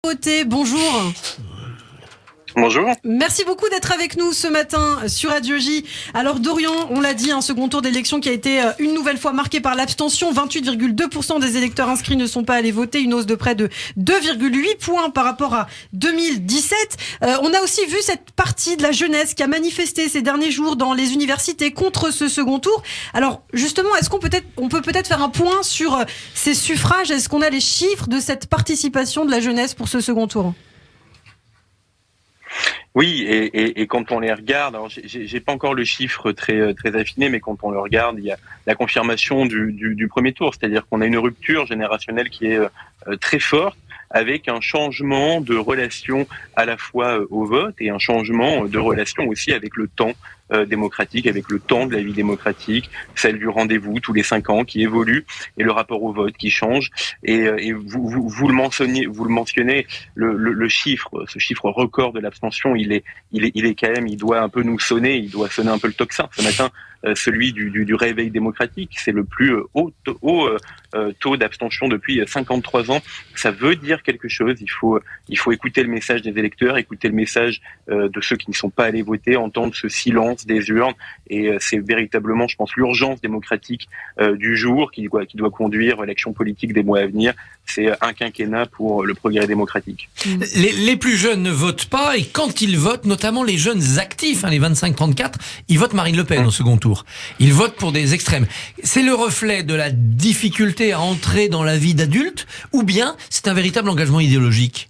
Roté, bonjour. Bonjour. Merci beaucoup d'être avec nous ce matin sur Radio J. Alors Dorian, on l'a dit, un second tour d'élection qui a été une nouvelle fois marqué par l'abstention. 28,2% des électeurs inscrits ne sont pas allés voter, une hausse de près de 2,8 points par rapport à 2017. On a aussi vu cette partie de la jeunesse qui a manifesté ces derniers jours dans les universités contre ce second tour. Alors justement, est-ce qu'on peut peut-être faire un point sur ces suffrages? Est-ce qu'on a les chiffres de cette participation de la jeunesse pour ce second tour? Oui, et quand on les regarde, alors j'ai pas encore le chiffre très affiné, mais quand on le regarde, il y a la confirmation du premier tour, c'est-à-dire qu'on a une rupture générationnelle qui est très forte, avec un changement de relation à la fois au vote et un changement de relation aussi avec le temps démocratique, avec le temps de la vie démocratique, celle du rendez-vous tous les 5 ans qui évolue et le rapport au vote qui change. Et vous le mentionnez, le chiffre, ce chiffre record de l'abstention, il est quand même, il doit un peu nous sonner, il doit sonner un peu le tocsin. Ce matin, celui du réveil démocratique, c'est le plus haut taux d'abstention depuis 53 ans. Ça veut dire quelque chose. Il faut écouter le message des électeurs, écouter le message de ceux qui ne sont pas allés voter, entendre ce silence des urnes. Et c'est véritablement, je pense, l'urgence démocratique du jour qui doit conduire l'action politique des mois à venir. C'est un quinquennat pour le progrès démocratique. Les plus jeunes ne votent pas, et quand ils votent, notamment les jeunes actifs, les 25-34, ils votent Marine Le Pen au second tour. Ils votent pour des extrêmes. C'est le reflet de la difficulté à entrer dans la vie d'adulte, ou bien c'est un véritable engagement idéologique?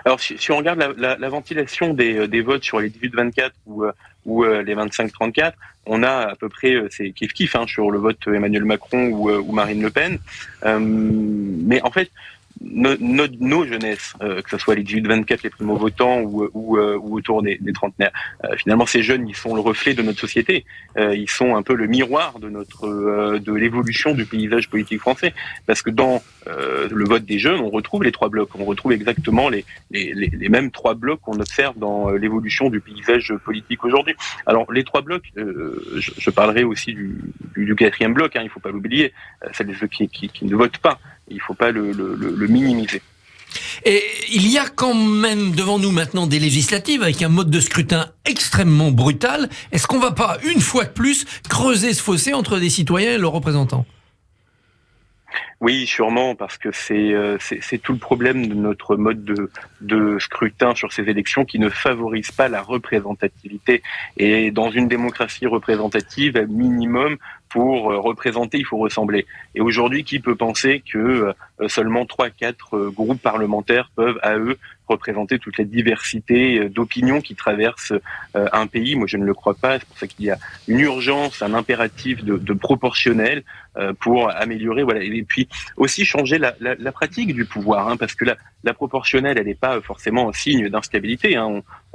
Alors, si on regarde la ventilation des votes sur les 18-24 ou les 25-34, on a à peu près, c'est kiff-kiff sur le vote Emmanuel Macron ou Marine Le Pen. Mais en fait, nos jeunesses, que ce soit les 18-24, les primo-votants ou autour des trentenaires, finalement ces jeunes, ils sont le reflet de notre société. Ils sont un peu le miroir de l'évolution du paysage politique français. Parce que dans le vote des jeunes, on retrouve les 3 blocs. On retrouve exactement les mêmes 3 blocs qu'on observe dans l'évolution du paysage politique aujourd'hui. Alors les 3 blocs, je parlerai aussi du 4e bloc, il ne faut pas l'oublier, celles de ceux qui ne votent pas. Il ne faut pas le minimiser. Et il y a quand même devant nous maintenant des législatives avec un mode de scrutin extrêmement brutal. Est-ce qu'on ne va pas, une fois de plus, creuser ce fossé entre des citoyens et leurs représentants? Oui, sûrement, parce que c'est tout le problème de notre mode de scrutin sur ces élections qui ne favorise pas la représentativité. Et dans une démocratie représentative, à minimum, pour représenter, il faut ressembler. Et aujourd'hui, qui peut penser que seulement 3-4 groupes parlementaires peuvent, à eux, représenter toute la diversité d'opinions qui traversent un pays? Moi, je ne le crois pas. C'est pour ça qu'il y a une urgence, un impératif de proportionnel pour améliorer. Voilà. Et puis aussi changer la pratique du pouvoir, parce que la proportionnelle, elle n'est pas forcément un signe d'instabilité.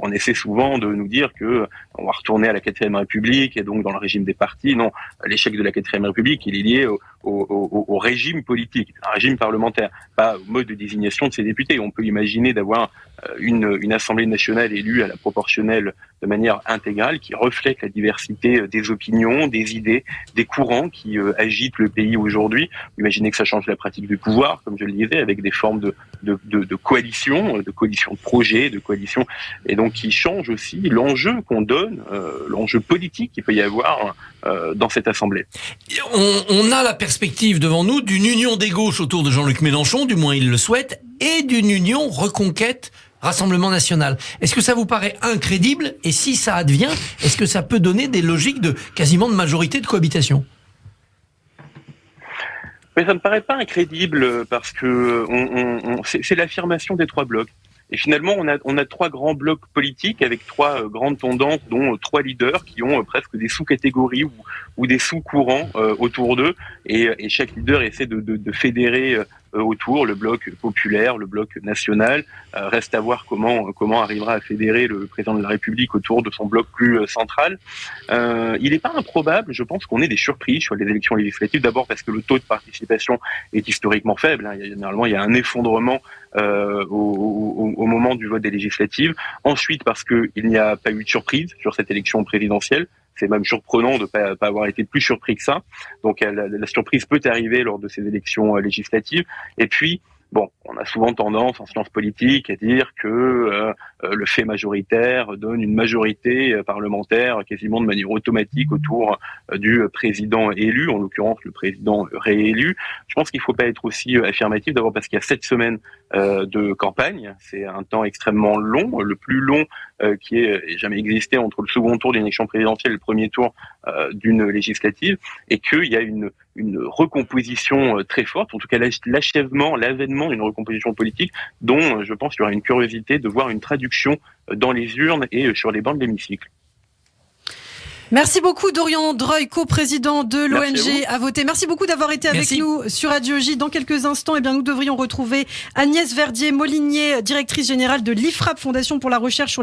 On essaie souvent de nous dire que on va retourner à la 4e République et donc dans le régime des partis. Non, l'échec de la 4e République, il est lié au régime politique, un régime parlementaire, pas au mode de désignation de ses députés. On peut imaginer d'avoir une Assemblée nationale élue à la proportionnelle de manière intégrale, qui reflète la diversité des opinions, des idées, des courants qui agitent le pays aujourd'hui. Imaginez que ça change la pratique du pouvoir, comme je le disais, avec des formes de coalition, de projets, de coalition, et donc qui change aussi l'enjeu qu'on donne, l'enjeu politique qu'il peut y avoir dans cette Assemblée. On a la perspective devant nous d'une union des gauches autour de Jean-Luc Mélenchon, du moins il le souhaite, et d'une union reconquête Rassemblement national. Est-ce que ça vous paraît incrédible? Et si ça advient, est-ce que ça peut donner des logiques quasiment de majorité de cohabitation? Mais ça ne me paraît pas incrédible parce que c'est l'affirmation des 3 blocs. Et finalement, on a 3 grands blocs politiques avec 3 grandes tendances, dont 3 leaders qui ont presque des sous-catégories ou des sous-courants autour d'eux. Et chaque leader essaie de fédérer autour le bloc populaire, le bloc national. Reste à voir comment arrivera à fédérer le président de la République autour de son bloc plus central. Il n'est pas improbable, je pense, qu'on ait des surprises sur les élections législatives. D'abord parce que le taux de participation est historiquement faible. Généralement, il y a un effondrement au moment du vote des législatives. Ensuite, parce qu'il n'y a pas eu de surprise sur cette élection présidentielle. C'est même surprenant de ne pas avoir été plus surpris que ça. Donc la surprise peut arriver lors de ces élections législatives. Et puis, Bon, on a souvent tendance en sciences politiques à dire que le fait majoritaire donne une majorité parlementaire quasiment de manière automatique autour du président élu, en l'occurrence le président réélu. Je pense qu'il ne faut pas être aussi affirmatif, d'abord parce qu'il y a 7 semaines de campagne, c'est un temps extrêmement long, le plus long qui ait jamais existé entre le second tour d'une élection présidentielle et le premier tour d'une législative, et qu'il y a une recomposition très forte, en tout cas l'avènement d'une recomposition politique dont je pense qu'il y aura une curiosité de voir une traduction dans les urnes et sur les bancs de l'hémicycle. Merci beaucoup Dorian Dreuil, coprésident de l'ONG à voter. Merci beaucoup d'avoir été avec nous sur Radio J. Dans quelques instants, nous devrions retrouver Agnès Verdier-Molinier, directrice générale de l'IFRAP, Fondation pour la recherche sur les